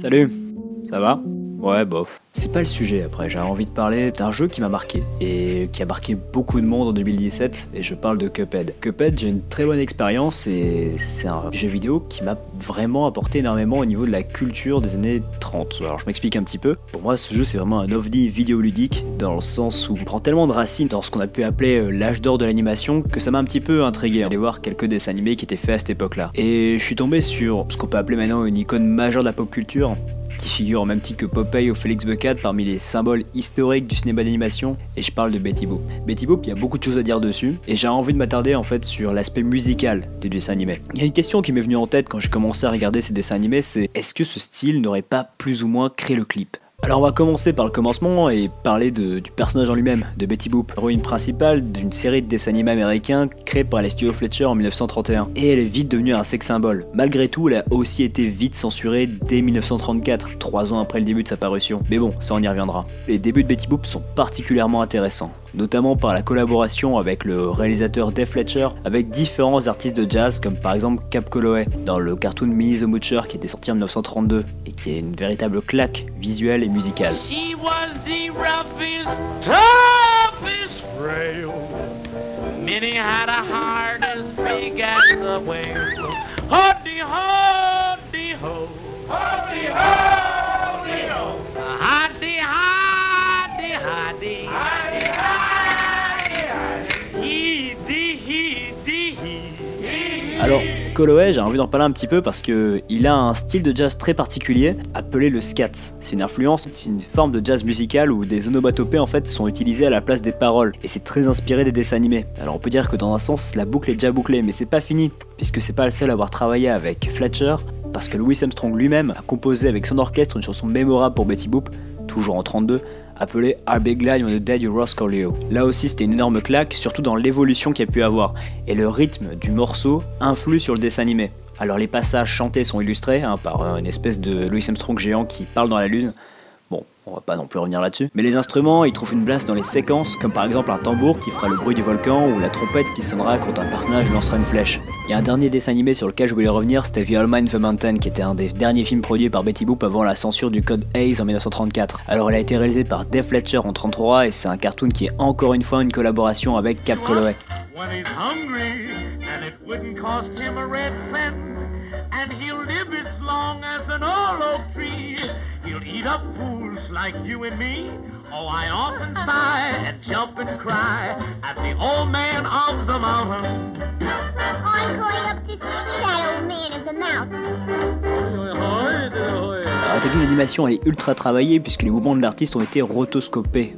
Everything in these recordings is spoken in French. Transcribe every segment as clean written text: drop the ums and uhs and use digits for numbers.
Salut, ça va? Ouais, bof. C'est pas le sujet après, j'avais envie de parler d'un jeu qui m'a marqué et qui a marqué beaucoup de monde en 2017 et je parle de Cuphead. Cuphead, j'ai une très bonne expérience et c'est un jeu vidéo qui m'a vraiment apporté énormément au niveau de la culture des années 30. Alors je m'explique un petit peu. Pour moi, ce jeu c'est vraiment un ovni vidéoludique dans le sens où on prend tellement de racines dans ce qu'on a pu appeler l'âge d'or de l'animation que ça m'a un petit peu intrigué d'aller voir quelques dessins animés qui étaient faits à cette époque-là. Et je suis tombé sur ce qu'on peut appeler maintenant une icône majeure de la pop culture, qui figure au même titre que Popeye ou Félix Bucket parmi les symboles historiques du cinéma d'animation, et je parle de Betty Boop. Betty Boop, il y a beaucoup de choses à dire dessus, et j'ai envie de m'attarder en fait sur l'aspect musical des dessins animés. Il y a une question qui m'est venue en tête quand j'ai commencé à regarder ces dessins animés, c'est est-ce que ce style n'aurait pas plus ou moins créé le clip? Alors on va commencer par le commencement et parler du personnage en lui-même, de Betty Boop, héroïne principale d'une série de dessins animés américains créée par les studios Fletcher en 1931. Et elle est vite devenue un sex symbole. Malgré tout, elle a aussi été vite censurée dès 1934, 3 ans après le début de sa parution. Mais bon, ça on y reviendra. Les débuts de Betty Boop sont particulièrement intéressants, notamment par la collaboration avec le réalisateur Dave Fletcher, avec différents artistes de jazz comme par exemple Cap Calloway dans le cartoon Minnie the Moocher qui était sorti en 1932 et qui est une véritable claque visuelle et musicale. She was the roughest, toughest frail. Minnie had a heart as big as a whale. Hoddy, hoddy, ho. Hoddy, hoddy, ho. Hoddy, hoddy, hoddy. Hoddy, hoddy, hoddy. He. Alors, Calloway, j'ai envie d'en parler un petit peu parce que il a un style de jazz très particulier appelé le scat. C'est une influence, c'est une forme de jazz musical où des onomatopées en fait sont utilisées à la place des paroles et c'est très inspiré des dessins animés. Alors on peut dire que dans un sens la boucle est déjà bouclée, mais c'est pas fini puisque c'est pas le seul à avoir travaillé avec Fletcher, parce que Louis Armstrong lui-même a composé avec son orchestre une chanson mémorable pour Betty Boop, toujours en 32, appelé I'll Be Glad When the Dead You Rascal You. Là aussi c'était une énorme claque, surtout dans l'évolution qu'il y a pu avoir, et le rythme du morceau influe sur le dessin animé. Alors les passages chantés sont illustrés par une espèce de Louis Armstrong géant qui parle dans la lune. Bon, on va pas non plus revenir là-dessus. Mais les instruments, ils trouvent une place dans les séquences, comme par exemple un tambour qui fera le bruit du volcan ou la trompette qui sonnera quand un personnage lancera une flèche. Il y a un dernier dessin animé sur lequel je voulais revenir, c'était The All Man the Mountain, qui était un des derniers films produits par Betty Boop avant la censure du code Hays en 1934. Alors elle a été réalisée par Dave Fletcher en 1933 et c'est un cartoon qui est encore une fois une collaboration avec Cap Calloway. When he's hungry, and it wouldn't cost him a red cent, and he'll live as long as an old oak tree. He'll eat up fools like you and me. Oh, I often sigh and jump and cry at the old man of the mountain. I'm going up to see that old man of the mountain. Alors, la technique d'animation elle est ultra travaillée puisque les mouvements de l'artiste ont été rotoscopiés,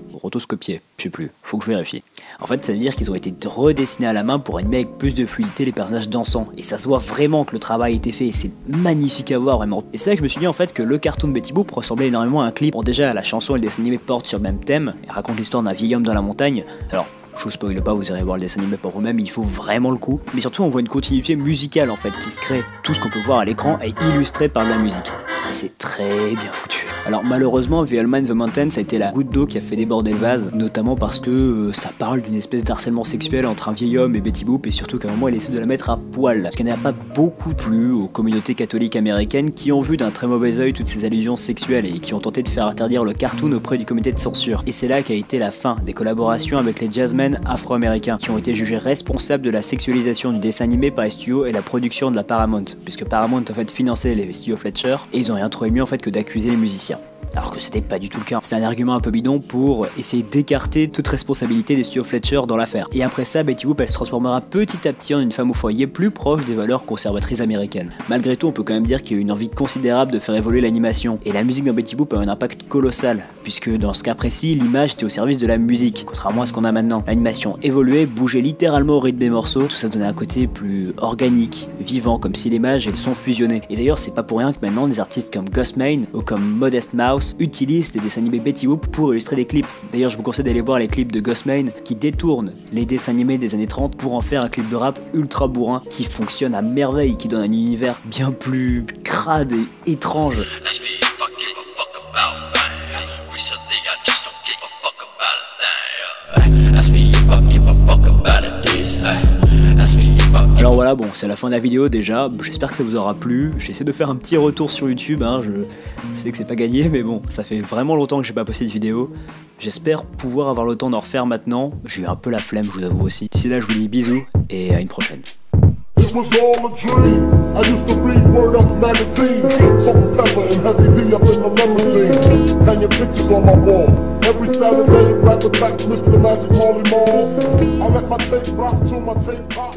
je sais plus, faut que je vérifie. En fait ça veut dire qu'ils ont été redessinés à la main pour animer avec plus de fluidité les personnages dansants. Et ça se voit vraiment que le travail a été fait et c'est magnifique à voir vraiment. Et c'est là que je me suis dit en fait que le cartoon Betty Boop ressemblait énormément à un clip. Bon déjà la chanson et le dessin animé portent sur le même thème et racontent l'histoire d'un vieil homme dans la montagne. Alors je vous spoil pas, vous irez voir le dessin animé par vous-même, il faut vraiment le coup. Mais surtout on voit une continuité musicale en fait qui se crée. Tout ce qu'on peut voir à l'écran est illustré par de la musique. Et c'est très bien foutu. Alors malheureusement, The All Man the Mountain, ça a été la goutte d'eau qui a fait déborder le vase, notamment parce que ça parle d'une espèce d'harcèlement sexuel entre un vieil homme et Betty Boop, et surtout qu'à un moment elle essaie de la mettre à poil, ce qui n'a pas beaucoup plu aux communautés catholiques américaines qui ont vu d'un très mauvais œil toutes ces allusions sexuelles et qui ont tenté de faire interdire le cartoon auprès du comité de censure. Et c'est là qu'a été la fin des collaborations avec les jazzmen afro-américains, qui ont été jugés responsables de la sexualisation du dessin animé par les studios et la production de la Paramount, puisque Paramount en fait finançait les studios Fletcher, et ils ont rien trouvé mieux en fait que d'accuser les musiciens. Alors que c'était pas du tout le cas. C'est un argument un peu bidon pour essayer d'écarter toute responsabilité des studios Fletcher dans l'affaire. Et après ça, Betty Boop elle se transformera petit à petit en une femme au foyer plus proche des valeurs conservatrices américaines. Malgré tout, on peut quand même dire qu'il y a eu une envie considérable de faire évoluer l'animation. Et la musique dans Betty Boop a un impact colossal, puisque dans ce cas précis, l'image était au service de la musique, contrairement à ce qu'on a maintenant. L'animation évoluait, bougeait littéralement au rythme des morceaux, tout ça donnait un côté plus organique, vivant, comme si l'image et le son fusionnaient. Et d'ailleurs, c'est pas pour rien que maintenant des artistes comme Gus Main ou comme Modest Mouse utilisent les dessins animés Betty Boop pour illustrer des clips. D'ailleurs je vous conseille d'aller voir les clips de Gus Main qui détournent les dessins animés des années 30 pour en faire un clip de rap ultra bourrin qui fonctionne à merveille, qui donne un univers bien plus crade et étrange. Alors voilà, bon, c'est la fin de la vidéo déjà, j'espère que ça vous aura plu, j'essaie de faire un petit retour sur YouTube, hein. Je sais que c'est pas gagné, mais bon, ça fait vraiment longtemps que j'ai pas posté de vidéo, j'espère pouvoir avoir le temps d'en refaire maintenant, j'ai eu un peu la flemme, je vous avoue aussi. D'ici là, je vous dis bisous, et à une prochaine. It was all a dream. I used to read Word Up magazine. Salt, pepper, and heavy D up in the limousine. Hanging pictures on my wall. Every Saturday, right back, Mr. Magic Molly Mall. I let my tape rock till my tape pop.